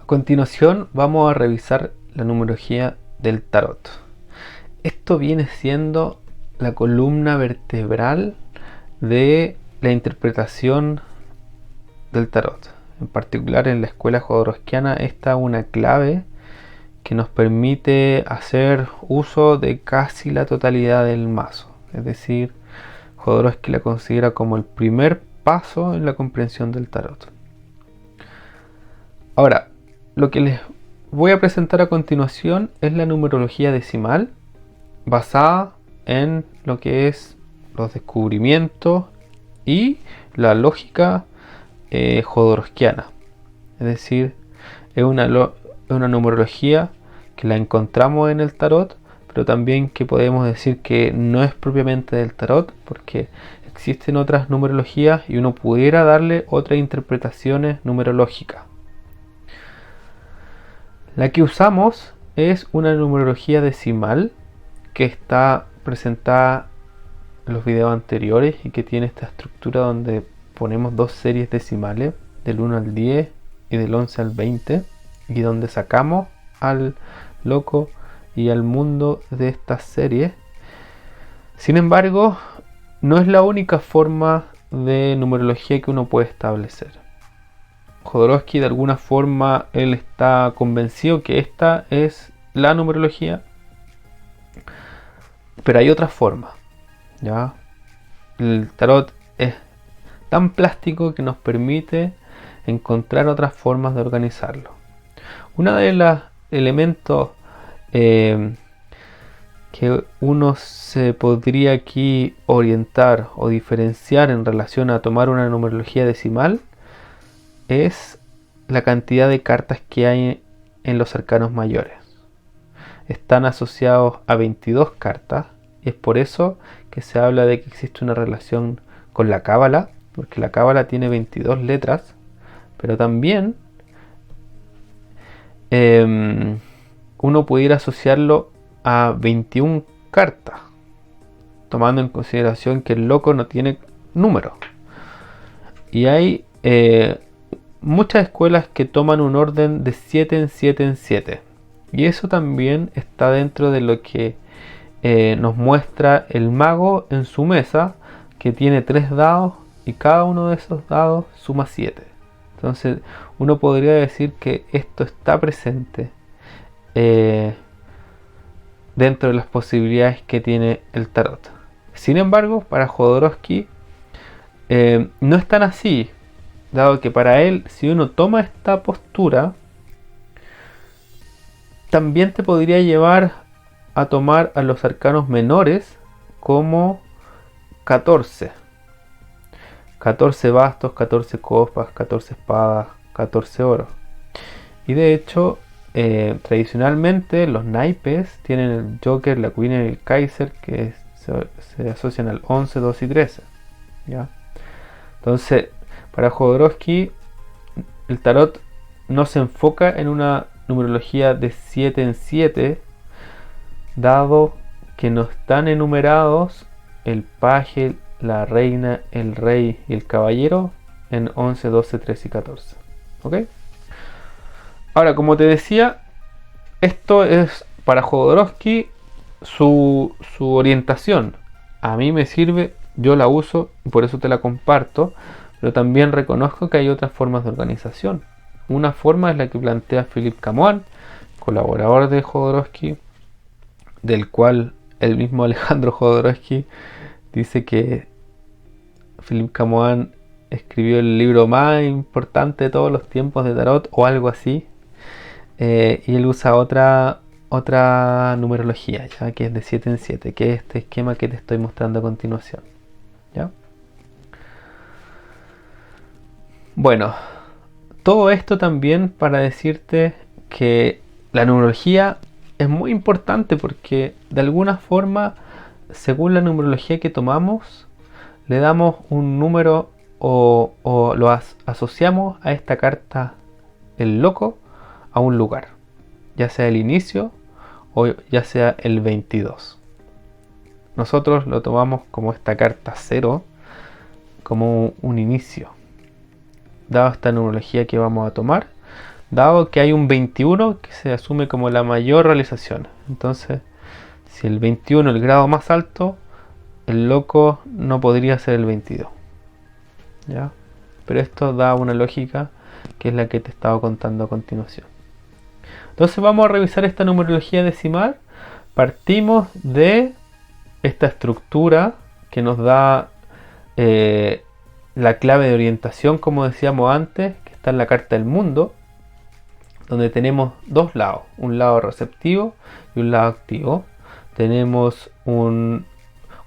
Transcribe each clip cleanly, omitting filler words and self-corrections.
A continuación vamos a revisar la numerología del tarot. Esto viene siendo la columna vertebral de la interpretación del tarot. En particular en la escuela jodorowskiana, esta es una clave que nos permite hacer uso de casi la totalidad del mazo. Es decir, Jodorowsky la considera como el primer paso en la comprensión del tarot. Ahora, lo que les voy a presentar a continuación es la numerología decimal basada en lo que es los descubrimientos y la lógica jodorowskiana. Es decir, es una numerología que la encontramos en el tarot, pero también que podemos decir que no es propiamente del tarot, porque existen otras numerologías y uno pudiera darle otras interpretaciones numerológicas. La que usamos es una numerología decimal que está presentada en los videos anteriores y que tiene esta estructura donde ponemos dos series decimales, del 1 al 10 y del 11 al 20, y donde sacamos al loco y al mundo de estas series. Sin embargo, no es la única forma de numerología que uno puede establecer. Jodorowsky, de alguna forma, él está convencido que esta es la numerología, pero hay otras formas, ¿ya? El tarot es tan plástico que nos permite encontrar otras formas de organizarlo. Uno de los elementos que uno se podría aquí orientar o diferenciar en relación a tomar una numerología decimal es la cantidad de cartas que hay en los arcanos mayores. Están asociados a 22 cartas y es por eso que se habla de que existe una relación con la cábala, porque la cábala tiene 22 letras, pero también uno pudiera asociarlo a 21 cartas, tomando en consideración que el loco no tiene número. Y hay muchas escuelas que toman un orden de 7 en 7 en 7. Y eso también está dentro de lo que nos muestra el mago en su mesa, que tiene 3 dados y cada uno de esos dados suma 7. Entonces uno podría decir que esto está presente dentro de las posibilidades que tiene el tarot. Sin embargo, para Jodorowsky no es tan así, dado que para él, si uno toma esta postura, también te podría llevar a tomar a los arcanos menores como 14 bastos, 14 copas, 14 espadas, 14 oros. Y de hecho, tradicionalmente los naipes tienen el Joker, la Queen y el Kaiser, que se asocian al 11, 2 y 13, ¿ya? Entonces, para Jodorowsky, el tarot no se enfoca en una numerología de 7 en 7, dado que no están enumerados el paje, la reina, el rey y el caballero en 11, 12, 13 y 14. ¿Ok? Ahora, como te decía, esto es para Jodorowsky su orientación. A mí me sirve, yo la uso y por eso te la comparto, pero también reconozco que hay otras formas de organización. Una forma es la que plantea Philippe Camoin, colaborador de Jodorowsky, del cual el mismo Alejandro Jodorowsky dice que Philippe Camoin escribió el libro más importante de todos los tiempos de tarot o algo así, y él usa otra numerología, ¿ya? Que es de 7 en 7, que es este esquema que te estoy mostrando a continuación, ¿ya? Bueno, todo esto también para decirte que la numerología es muy importante porque de alguna forma, según la numerología que tomamos, le damos un número o lo asociamos a esta carta, el loco, a un lugar, ya sea el inicio o ya sea el 22. Nosotros lo tomamos como esta carta 0, como un inicio. Dado esta numerología que vamos a tomar, dado que hay un 21 que se asume como la mayor realización. Entonces, si el 21 es el grado más alto, el loco no podría ser el 22. ¿Ya? Pero esto da una lógica que es la que te estaba contando a continuación. Entonces vamos a revisar esta numerología decimal. Partimos de esta estructura que nos da la clave de orientación, como decíamos antes, que está en la carta del mundo, donde tenemos dos lados, un lado receptivo y un lado activo. Tenemos un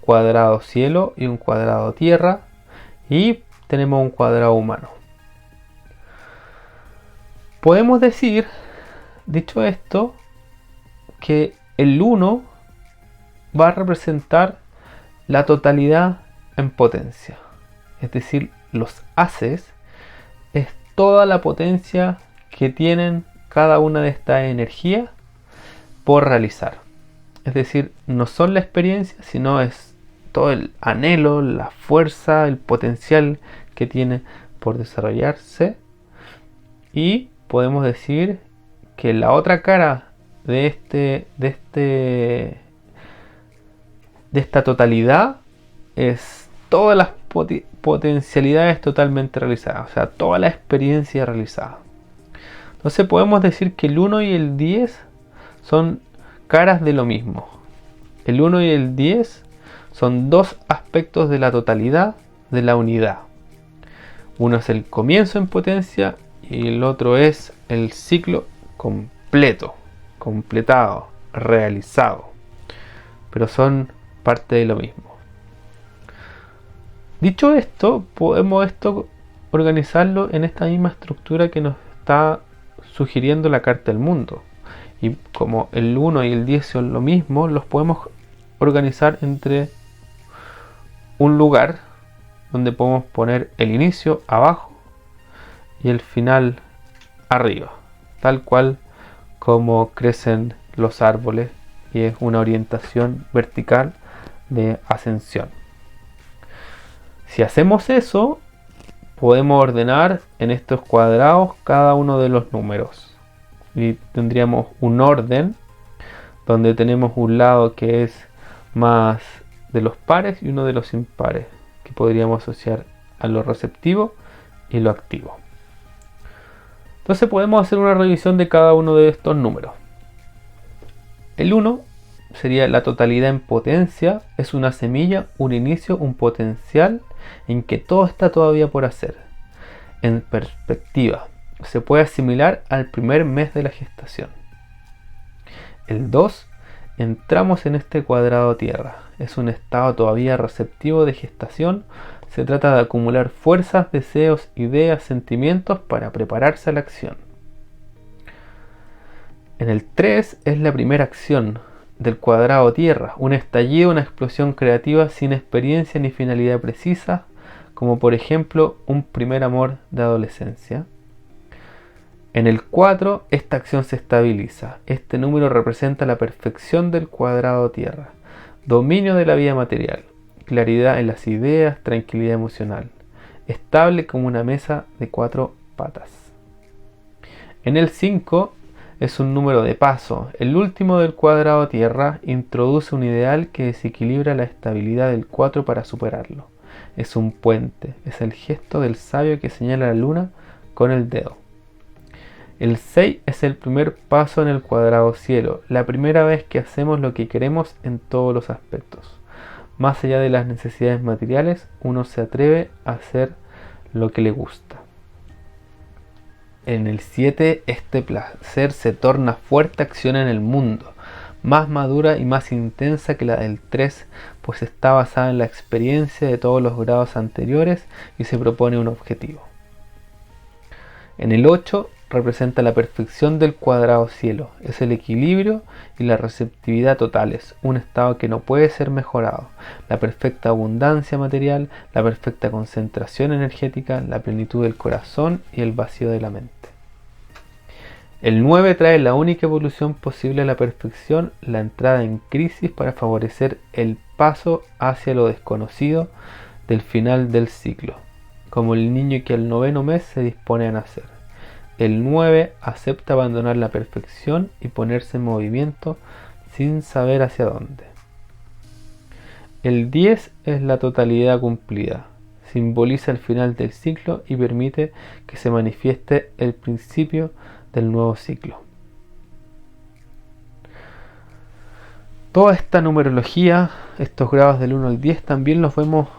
cuadrado cielo y un cuadrado tierra, y tenemos un cuadrado humano. Podemos decir, dicho esto, que el 1 va a representar la totalidad en potencia. Es decir, los haces es toda la potencia que tienen cada una de estas energías por realizar. Es decir, no son la experiencia, sino es todo el anhelo, la fuerza, el potencial que tiene por desarrollarse. Y podemos decir que la otra cara de esta totalidad es todas las potencialidades totalmente realizadas, o sea, toda la experiencia realizada. Entonces podemos decir que el 1 y el 10 son caras de lo mismo. El 1 y el 10 son dos aspectos de la totalidad, de la unidad. Uno es el comienzo en potencia y el otro es el ciclo completo, completado, realizado. Pero son parte de lo mismo. Dicho esto, podemos organizarlo en esta misma estructura que nos está sugiriendo la carta del mundo. Y como el 1 y el 10 son lo mismo, los podemos organizar entre un lugar donde podemos poner el inicio abajo y el final arriba, tal cual como crecen los árboles, y es una orientación vertical de ascensión. Si hacemos eso, podemos ordenar en estos cuadrados cada uno de los números y tendríamos un orden donde tenemos un lado que es más de los pares y uno de los impares, que podríamos asociar a lo receptivo y lo activo. Entonces podemos hacer una revisión de cada uno de estos números. El 1 sería la totalidad en potencia, es una semilla, un inicio, un potencial en que todo está todavía por hacer. En perspectiva, se puede asimilar al primer mes de la gestación. El 2, entramos en este cuadrado tierra, es un estado todavía receptivo de gestación, se trata de acumular fuerzas, deseos, ideas, sentimientos para prepararse a la acción. En el 3 es la primera acción del cuadrado tierra, un estallido, una explosión creativa sin experiencia ni finalidad precisa, como por ejemplo un primer amor de adolescencia. En el 4 esta acción se estabiliza, este número representa la perfección del cuadrado tierra, dominio de la vida material, claridad en las ideas, tranquilidad emocional, estable como una mesa de 4 patas. En el 5 es un número de paso. El último del cuadrado tierra introduce un ideal que desequilibra la estabilidad del 4 para superarlo. Es un puente, es el gesto del sabio que señala la luna con el dedo. El 6 es el primer paso en el cuadrado cielo, la primera vez que hacemos lo que queremos en todos los aspectos. Más allá de las necesidades materiales, uno se atreve a hacer lo que le gusta. En el 7 este placer se torna fuerte acción en el mundo, más madura y más intensa que la del 3, pues está basada en la experiencia de todos los grados anteriores y se propone un objetivo. En el 8 representa la perfección del cuadrado cielo, es el equilibrio y la receptividad totales, un estado que no puede ser mejorado, la perfecta abundancia material, la perfecta concentración energética, la plenitud del corazón y el vacío de la mente. El 9 trae la única evolución posible a la perfección, la entrada en crisis para favorecer el paso hacia lo desconocido del final del ciclo, como el niño que al 9º mes se dispone a nacer. El 9 acepta abandonar la perfección y ponerse en movimiento sin saber hacia dónde. El 10 es la totalidad cumplida. Simboliza el final del ciclo y permite que se manifieste el principio del nuevo ciclo. Toda esta numerología, estos grados del 1 al 10, también los podemos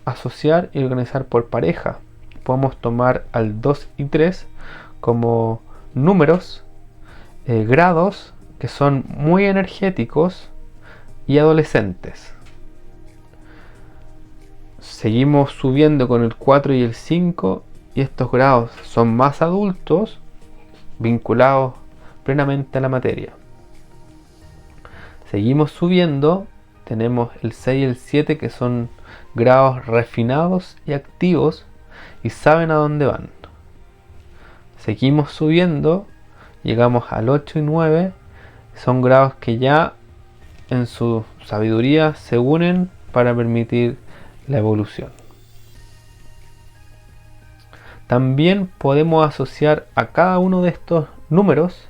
asociar y organizar por pareja. Podemos tomar al 2 y 3 como números, grados que son muy energéticos y adolescentes. Seguimos subiendo con el 4 y el 5 y estos grados son más adultos, vinculados plenamente a la materia. Seguimos subiendo, tenemos el 6 y el 7 que son grados refinados y activos y saben a dónde van. Seguimos subiendo, llegamos al 8 y 9, son grados que ya en su sabiduría se unen para permitir la evolución. También podemos asociar a cada uno de estos números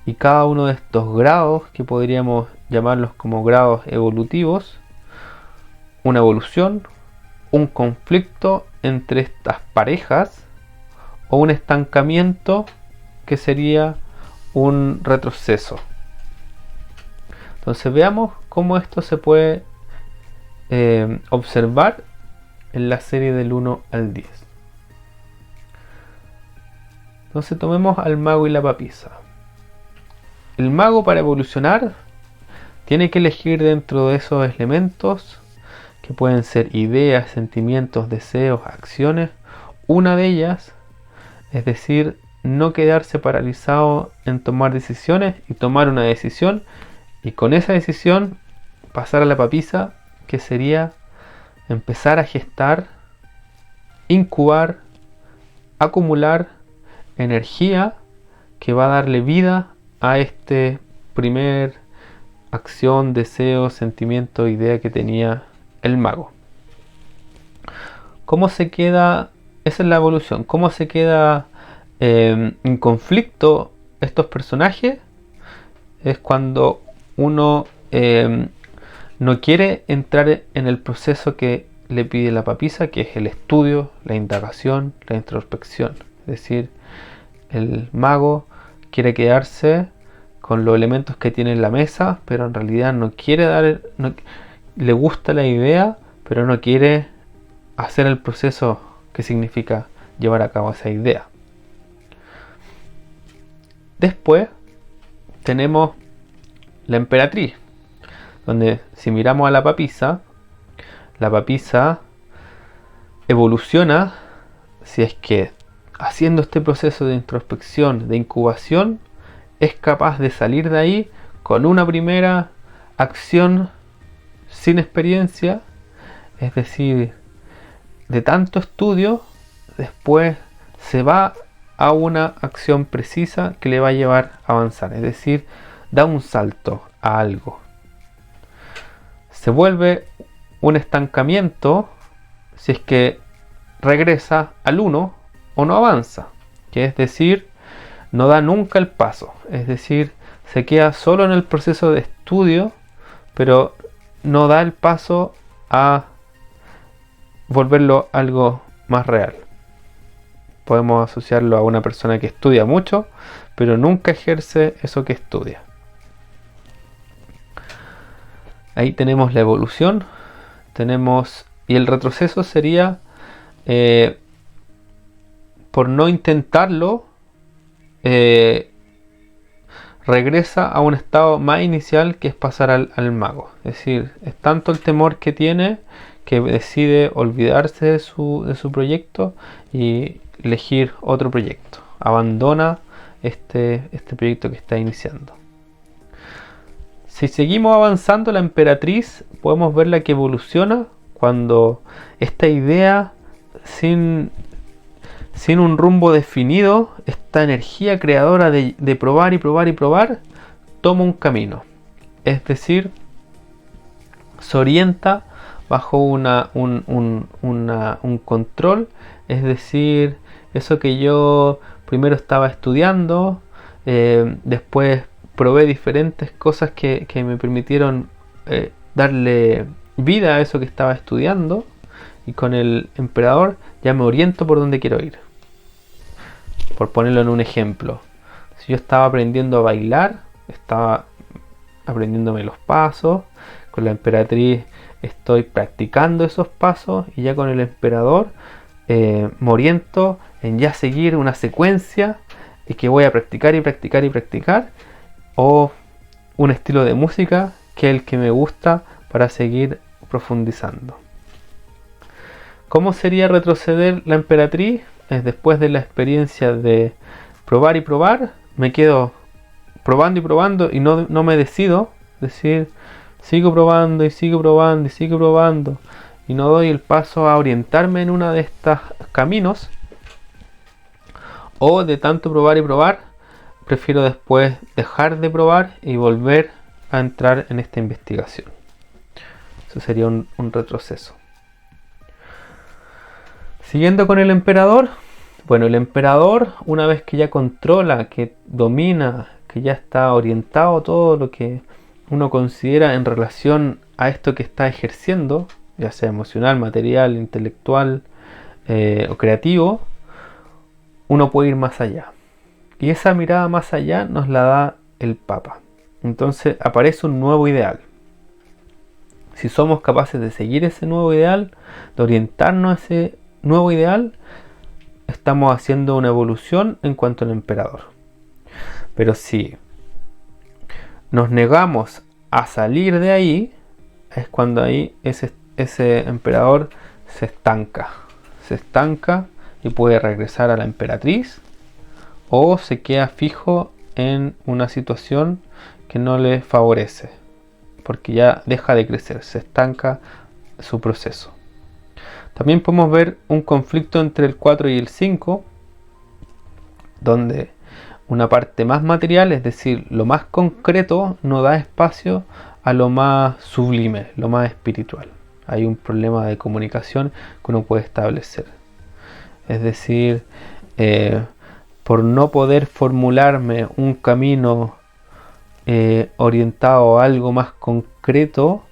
y cada uno de estos grados, que podríamos llamarlos como grados evolutivos, una evolución, un conflicto entre estas parejas o un estancamiento que sería un retroceso. Entonces veamos cómo esto se puede observar en la serie del 1 al 10. Entonces tomemos al mago y la papisa. El mago, para evolucionar, tiene que elegir dentro de esos elementos, que pueden ser ideas, sentimientos, deseos, acciones, una de ellas, es decir, no quedarse paralizado en tomar decisiones y tomar una decisión y con esa decisión pasar a la papisa, que sería empezar a gestar, incubar, acumular energía que va a darle vida a este primer acción, deseo, sentimiento, idea que tenía el mago. ¿Cómo se queda? Esa es la evolución. ¿Cómo se queda en conflicto estos personajes? Es cuando uno no quiere entrar en el proceso que le pide la papisa, que es el estudio, la indagación, la introspección. Es decir, el mago quiere quedarse con los elementos que tiene en la mesa, pero en realidad no quiere le gusta la idea, pero no quiere hacer el proceso que significa llevar a cabo esa idea. Después tenemos la emperatriz, donde si miramos a la papisa evoluciona si es que haciendo este proceso de introspección, de incubación, es capaz de salir de ahí con una primera acción sin experiencia, es decir, de tanto estudio, después se va a una acción precisa que le va a llevar a avanzar, es decir, da un salto a algo. Se vuelve un estancamiento si es que regresa al 1 o no avanza, que es decir, no da nunca el paso, es decir, se queda solo en el proceso de estudio, pero no da el paso a volverlo algo más real. Podemos asociarlo a una persona que estudia mucho, pero nunca ejerce eso que estudia. Ahí tenemos la evolución, y el retroceso sería por no intentarlo, regresa a un estado más inicial, que es pasar al mago. Es decir, es tanto el temor que tiene que decide olvidarse de su proyecto y elegir otro proyecto. Abandona este proyecto que está iniciando. Si seguimos avanzando, la emperatriz podemos verla que evoluciona cuando esta idea sin un rumbo definido, esta energía creadora de probar y probar y probar, toma un camino. Es decir, se orienta bajo un control, es decir, eso que yo primero estaba estudiando, después probé diferentes cosas que me permitieron darle vida a eso que estaba estudiando, y con el emperador ya me oriento por donde quiero ir. Por ponerlo en un ejemplo, si yo estaba aprendiendo a bailar, estaba aprendiéndome los pasos, con la emperatriz estoy practicando esos pasos, y ya con el emperador me oriento en ya seguir una secuencia y que voy a practicar y practicar y practicar, o un estilo de música que es el que me gusta para seguir profundizando. ¿Cómo sería retroceder la emperatriz? Es después de la experiencia de probar y probar, me quedo probando y probando y no me decido, decir, sigo probando y sigo probando y sigo probando, y no doy el paso a orientarme en uno de estos caminos, o de tanto probar y probar, prefiero después dejar de probar y volver a entrar en esta investigación. Eso sería un retroceso. Siguiendo con el emperador, bueno, el emperador, una vez que ya controla, que domina, que ya está orientado todo lo que uno considera en relación a esto que está ejerciendo, ya sea emocional, material, intelectual o creativo, uno puede ir más allá. Y esa mirada más allá nos la da el Papa. Entonces aparece un nuevo ideal. Si somos capaces de seguir ese nuevo ideal, de orientarnos a ese nuevo ideal, estamos haciendo una evolución en cuanto al emperador. Pero si nos negamos a salir de ahí, es cuando ahí ese emperador se estanca y puede regresar a la emperatriz, o se queda fijo en una situación que no le favorece, porque ya deja de crecer, se estanca su proceso. También podemos ver un conflicto entre el 4 y el 5, donde una parte más material, es decir, lo más concreto, no da espacio a lo más sublime, lo más espiritual. Hay un problema de comunicación que uno puede establecer. Es decir, por no poder formularme un camino orientado a algo más concreto,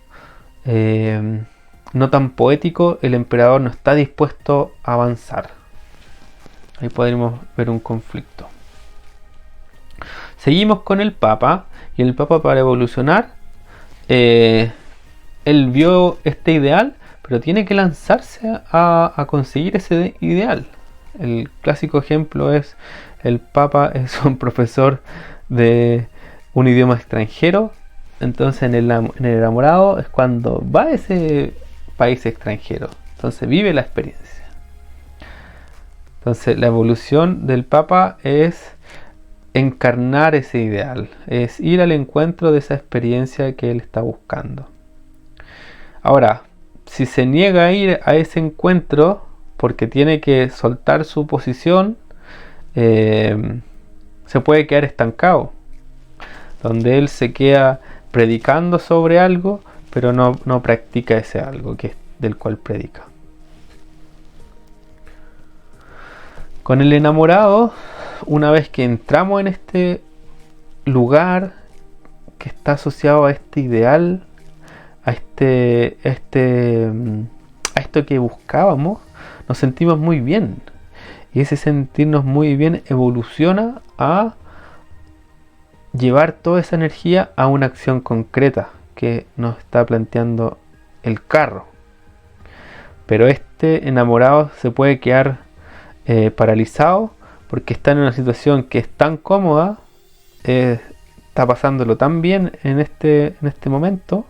no tan poético, el emperador no está dispuesto a avanzar. Ahí podríamos ver un conflicto. Seguimos con el Papa, y el Papa, para evolucionar, él vio este ideal, pero tiene que lanzarse a conseguir ese ideal. El clásico ejemplo es: el Papa es un profesor de un idioma extranjero, entonces en el enamorado es cuando va a ese país extranjero, entonces vive la experiencia. Entonces la evolución del Papa es encarnar ese ideal, es ir al encuentro de esa experiencia que él está buscando. Ahora, si se niega a ir a ese encuentro porque tiene que soltar su posición, se puede quedar estancado, donde él se queda predicando sobre algo, pero no practica ese algo que es del cual predica. Con el enamorado, una vez que entramos en este lugar que está asociado a este ideal, a esto que buscábamos, nos sentimos muy bien. Y ese sentirnos muy bien evoluciona a llevar toda esa energía a una acción concreta que nos está planteando el carro. Pero este enamorado se puede quedar paralizado porque está en una situación que es tan cómoda, está pasándolo tan bien en este momento,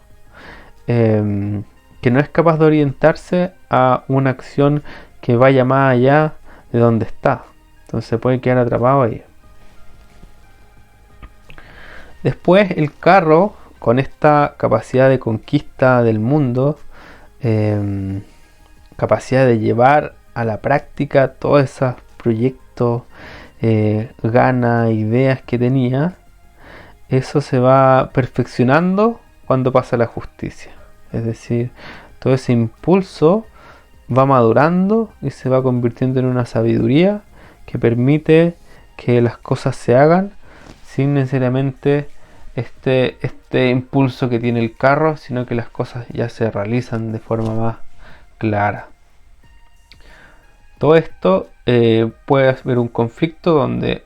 que no es capaz de orientarse a una acción que vaya más allá de donde está. Entonces se puede quedar atrapado ahí. Después el carro, con esta capacidad de conquista del mundo, capacidad de llevar a la práctica todos esos proyectos, ganas, ideas que tenía, eso se va perfeccionando cuando pasa la justicia. Es decir, todo ese impulso va madurando y se va convirtiendo en una sabiduría que permite que las cosas se hagan sin necesariamente este impulso que tiene el carro, sino que las cosas ya se realizan de forma más clara. Todo esto puede haber un conflicto donde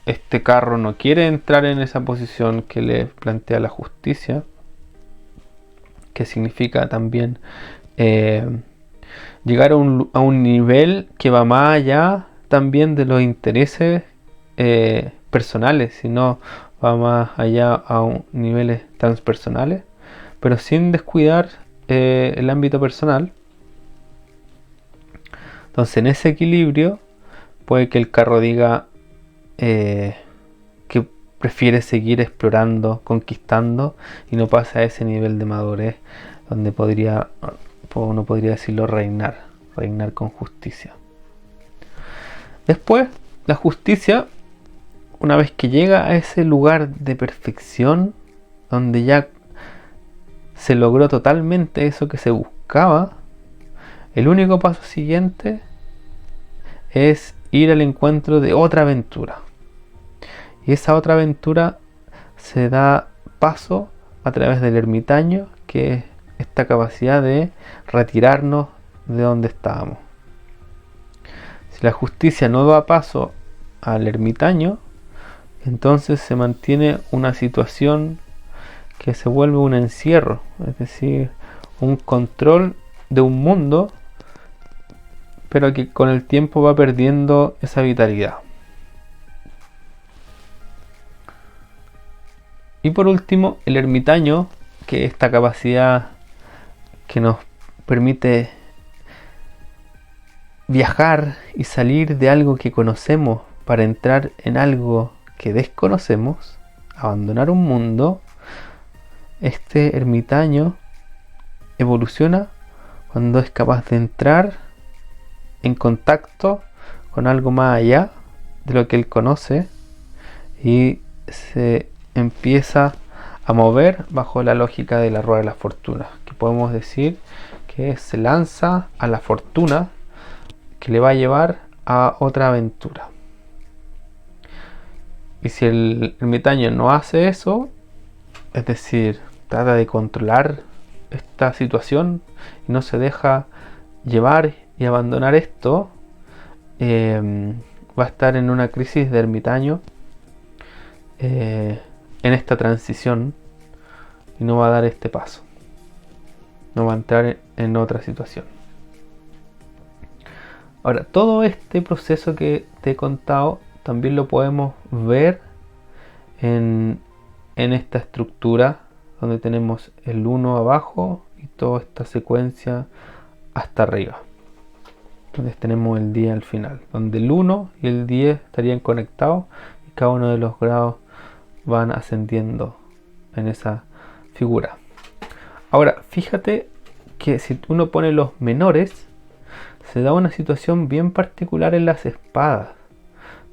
este carro no quiere entrar en esa posición que le plantea la justicia, que significa también llegar a un nivel que va más allá también de los intereses personales, sino va más allá a niveles transpersonales, pero sin descuidar el ámbito personal. Entonces, en ese equilibrio puede que el carro diga que prefiere seguir explorando, conquistando, y no pasa a ese nivel de madurez donde uno podría decirlo reinar con justicia. Después, la justicia, una vez que llega a ese lugar de perfección, donde ya se logró totalmente eso que se buscaba, el único paso siguiente es ir al encuentro de otra aventura. Y esa otra aventura se da paso a través del ermitaño, que es esta capacidad de retirarnos de donde estábamos. Si la justicia no da paso al ermitaño, entonces se mantiene una situación que se vuelve un encierro, es decir, un control de un mundo, pero que con el tiempo va perdiendo esa vitalidad. Y por último, el ermitaño, que es esta capacidad que nos permite viajar y salir de algo que conocemos para entrar en algo que desconocemos, abandonar un mundo. Este ermitaño evoluciona cuando es capaz de entrar en contacto con algo más allá de lo que él conoce y se empieza a mover bajo la lógica de la rueda de la fortuna, que podemos decir que se lanza a la fortuna que le va a llevar a otra aventura. Y si el ermitaño no hace eso, es decir, trata de controlar esta situación y no se deja llevar y abandonar esto, va a estar en una crisis de ermitaño, en esta transición, y no va a dar este paso, no va a entrar en otra situación. Ahora, todo este proceso que te he contado también lo podemos ver en esta estructura donde tenemos el 1 abajo y toda esta secuencia hasta arriba, donde tenemos el 10 al final, donde el 1 y el 10 estarían conectados y cada uno de los grados van ascendiendo en esa figura. Ahora, fíjate que si uno pone los menores, se da una situación bien particular en las espadas.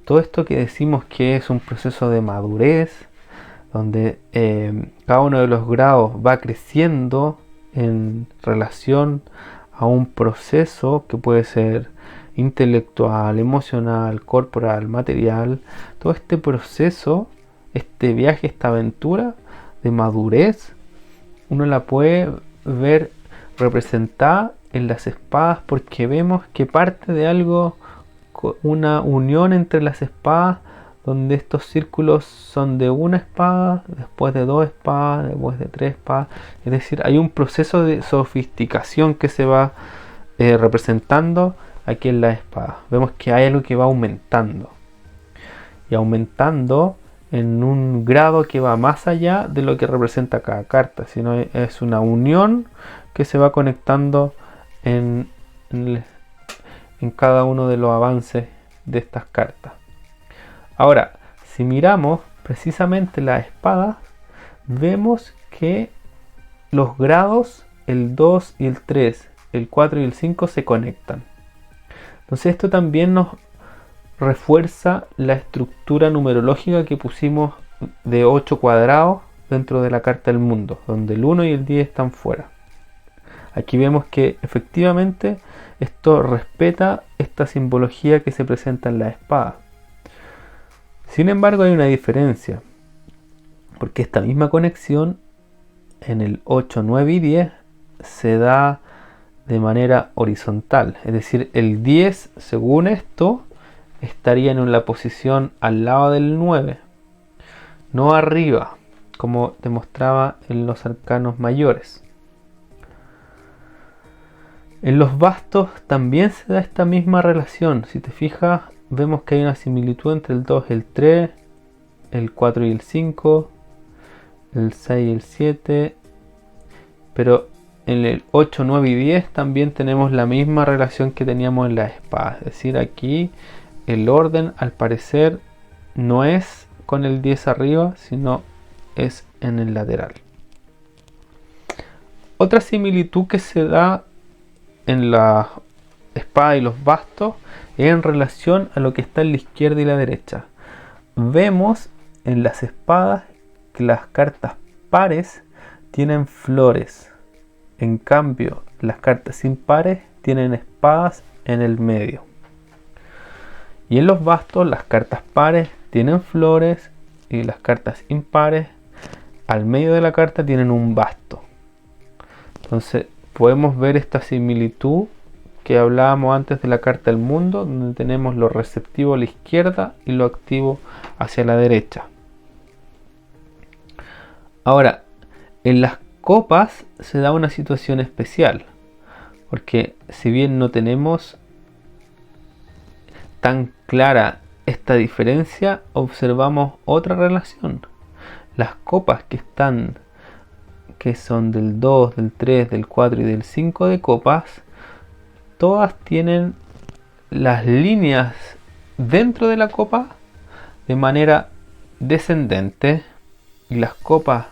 Todo esto que decimos que es un proceso de madurez, donde cada uno de los grados va creciendo en relación a un proceso que puede ser intelectual, emocional, corporal, material. Todo este proceso, este viaje, esta aventura de madurez, uno la puede ver representada en las espadas, porque vemos que parte de algo, una unión entre las espadas, donde estos círculos son de una espada, después de 2 espadas, después de 3 espadas. Es decir, hay un proceso de sofisticación que se va representando aquí en la espada. Vemos que hay algo que va aumentando y aumentando en un grado que va más allá de lo que representa cada carta, sino es una unión que se va conectando en cada uno de los avances de estas cartas. Ahora, si miramos precisamente las espadas, vemos que los grados, el 2 y el 3, el 4 y el 5 se conectan. Entonces esto también nos refuerza la estructura numerológica que pusimos de 8 cuadrados dentro de la carta del mundo, donde el 1 y el 10 están fuera. Aquí vemos que efectivamente esto respeta esta simbología que se presenta en la espada. Sin embargo, hay una diferencia, porque esta misma conexión en el 8, 9 y 10 se da de manera horizontal. Es decir, el 10, según esto, estaría en la posición al lado del 9, no arriba, como demostraba en los arcanos mayores. En los bastos también se da esta misma relación. Si te fijas, vemos que hay una similitud entre el 2 y el 3, el 4 y el 5, el 6 y el 7, pero en el 8, 9 y 10 también tenemos la misma relación que teníamos en las espadas. Es decir, aquí el orden al parecer no es con el 10 arriba, sino es en el lateral. Otra similitud que se da en la espada y los bastos es en relación a lo que está en la izquierda y la derecha. Vemos en las espadas que las cartas pares tienen flores. En cambio, las cartas impares tienen espadas en el medio. Y en los bastos, las cartas pares tienen flores y las cartas impares al medio de la carta tienen un basto. Entonces, podemos ver esta similitud que hablábamos antes de la carta del mundo, donde tenemos lo receptivo a la izquierda y lo activo hacia la derecha. Ahora, en las copas se da una situación especial, porque si bien no tenemos tan clara esta diferencia, observamos otra relación. Las copas que son del 2, del 3, del 4 y del 5 de copas, todas tienen las líneas dentro de la copa de manera descendente, y las copas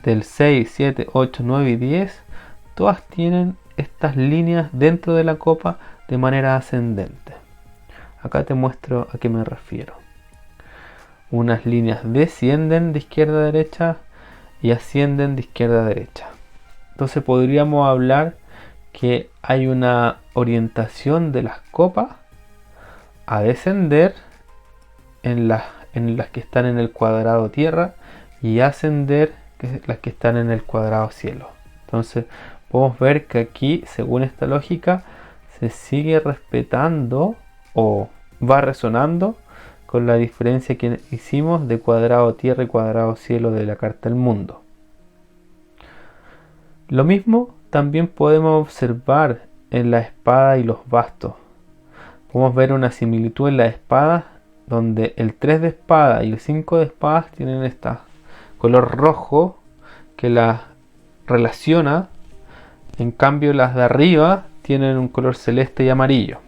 del 6, 7, 8, 9 y 10 todas tienen estas líneas dentro de la copa de manera ascendente. Acá te muestro a qué me refiero. Unas líneas descienden de izquierda a derecha y ascienden de izquierda a derecha. Entonces podríamos hablar que hay una orientación de las copas a descender en las que están en el cuadrado tierra y ascender las que están en el cuadrado cielo. Entonces podemos ver que aquí, según esta lógica, se sigue respetando o va resonando con la diferencia que hicimos de cuadrado tierra y cuadrado cielo de la carta del mundo. Lo mismo también podemos observar en la espada y los bastos. Podemos ver una similitud en la espada, donde el 3 de espada y el 5 de espadas tienen este color rojo que las relaciona. En cambio, las de arriba tienen un color celeste y amarillo.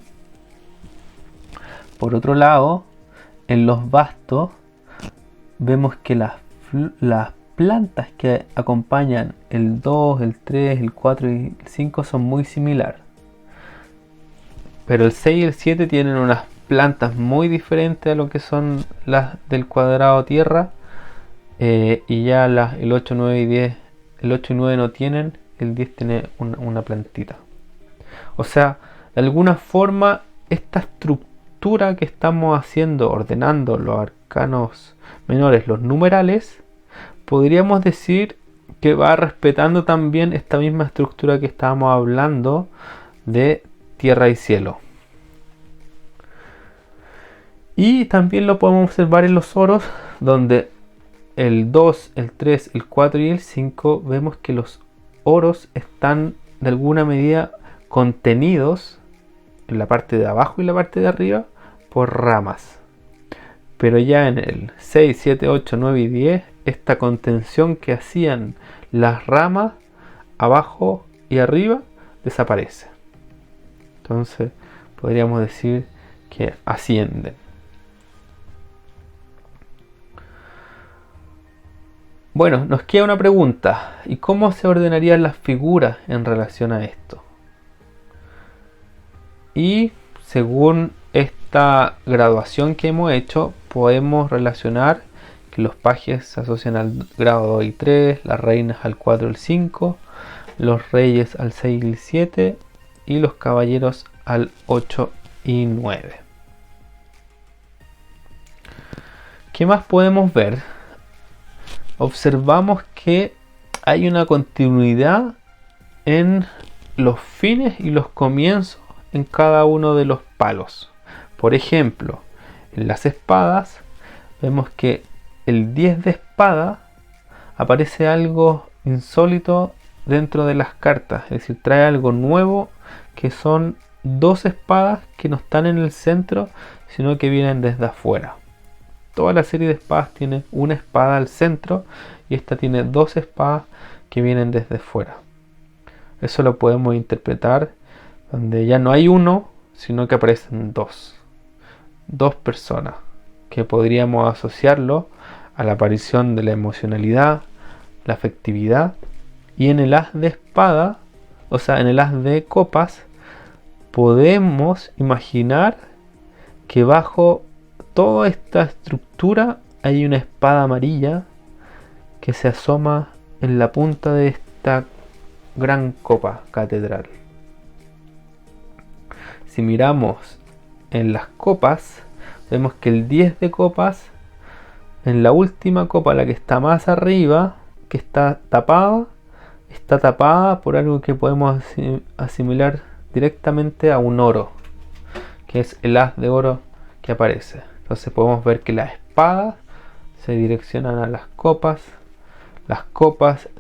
Por otro lado, en los bastos vemos que las plantas que acompañan el 2, el 3, el 4 y el 5 son muy similares. Pero el 6 y el 7 tienen unas plantas muy diferentes a lo que son las del cuadrado tierra. Y ya el 8, 9 y 10, el 8 y 9 no tienen, el 10 tiene una plantita. O sea, de alguna forma, esta estructura que estamos haciendo, ordenando los arcanos menores, los numerales, podríamos decir que va respetando también esta misma estructura que estábamos hablando de tierra y cielo. Y también lo podemos observar en los oros, donde el 2, el 3, el 4 y el 5 vemos que los oros están de alguna medida contenidos en la parte de abajo y la parte de arriba por ramas. Pero ya en el 6, 7, 8, 9 y 10, esta contención que hacían las ramas abajo y arriba desaparece. Entonces podríamos decir que ascienden. Bueno, nos queda una pregunta. ¿Y cómo se ordenarían las figuras en relación a esto? Y según esta graduación que hemos hecho, podemos relacionar que los pajes se asocian al grado 2 y 3, las reinas al 4 y el 5, los reyes al 6 y el 7 y los caballeros al 8 y 9. ¿Qué más podemos ver? Observamos que hay una continuidad en los fines y los comienzos en cada uno de los palos. Por ejemplo, en las espadas vemos que el 10 de espada aparece algo insólito dentro de las cartas, es decir, trae algo nuevo, que son dos espadas que no están en el centro, sino que vienen desde afuera. Toda la serie de espadas tiene una espada al centro y esta tiene dos espadas que vienen desde fuera. Eso lo podemos interpretar donde ya no hay uno, sino que aparecen dos personas, que podríamos asociarlo a la aparición de la emocionalidad, la afectividad. Y en el as de espada, o sea, en el as de copas, podemos imaginar que bajo toda esta estructura hay una espada amarilla que se asoma en la punta de esta gran copa catedral. Si miramos en las copas, vemos que el 10 de copas, en la última copa, la que está más arriba, que está tapada por algo que podemos asimilar directamente a un oro, que es el as de oro que aparece. Entonces podemos ver que las espadas se direccionan a las copas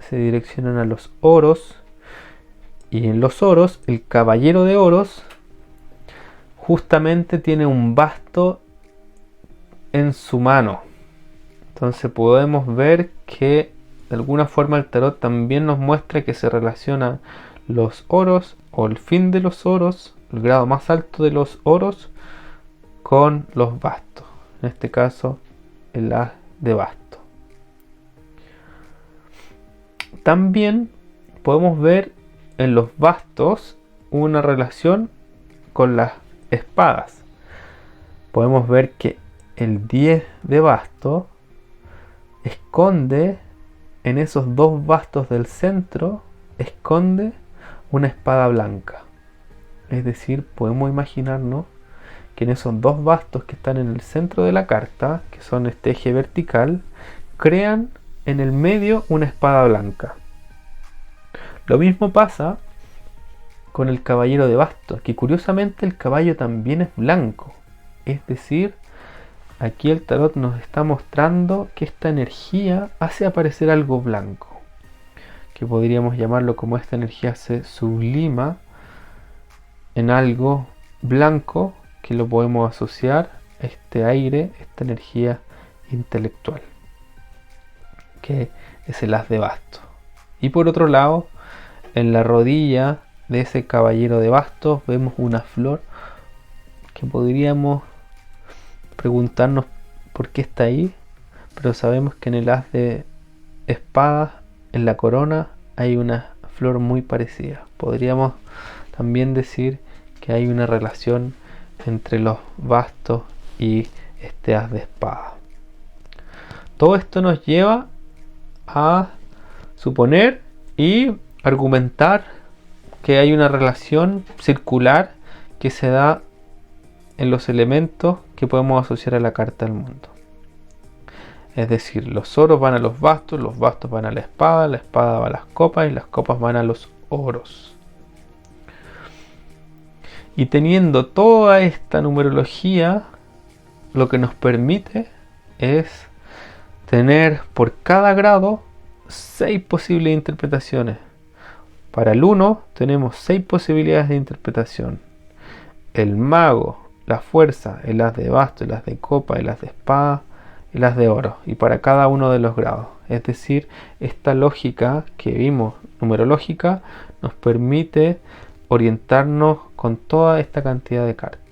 se direccionan a los oros, y en los oros el caballero de oros justamente tiene un basto en su mano. Entonces podemos ver que de alguna forma el tarot también nos muestra que se relaciona los oros o el fin de los oros, el grado más alto de los oros, con los bastos. En este caso el as de basto. También podemos ver en los bastos una relación con las espadas. Podemos ver que el 10 de basto esconde en esos dos bastos del centro, esconde una espada blanca. Es decir, podemos imaginarnos que en esos dos bastos que están en el centro de la carta, que son este eje vertical, crean en el medio una espada blanca. Lo mismo pasa con el caballero de bastos, que curiosamente el caballo también es blanco. Es decir, aquí el tarot nos está mostrando que esta energía hace aparecer algo blanco, que podríamos llamarlo como esta energía se sublima en algo blanco, que lo podemos asociar a este aire, esta energía intelectual, que es el as de bastos. Y por otro lado, en la rodilla de ese caballero de bastos vemos una flor que podríamos preguntarnos por qué está ahí, pero sabemos que en el as de espadas, en la corona, hay una flor muy parecida. Podríamos también decir que hay una relación entre los bastos y este as de espada. Todo esto nos lleva a suponer y argumentar que hay una relación circular que se da en los elementos que podemos asociar a la carta del mundo. Es decir, los oros van a los bastos van a la espada va a las copas y las copas van a los oros. Y teniendo toda esta numerología, lo que nos permite es tener por cada grado 6 posibles interpretaciones. Para el 1 tenemos 6 posibilidades de interpretación. El mago, la fuerza, el as de basto, el as de copa, el as de espada, el as de oro. Y para cada uno de los grados. Es decir, esta lógica que vimos, numerológica, nos permite orientarnos con toda esta cantidad de cartas.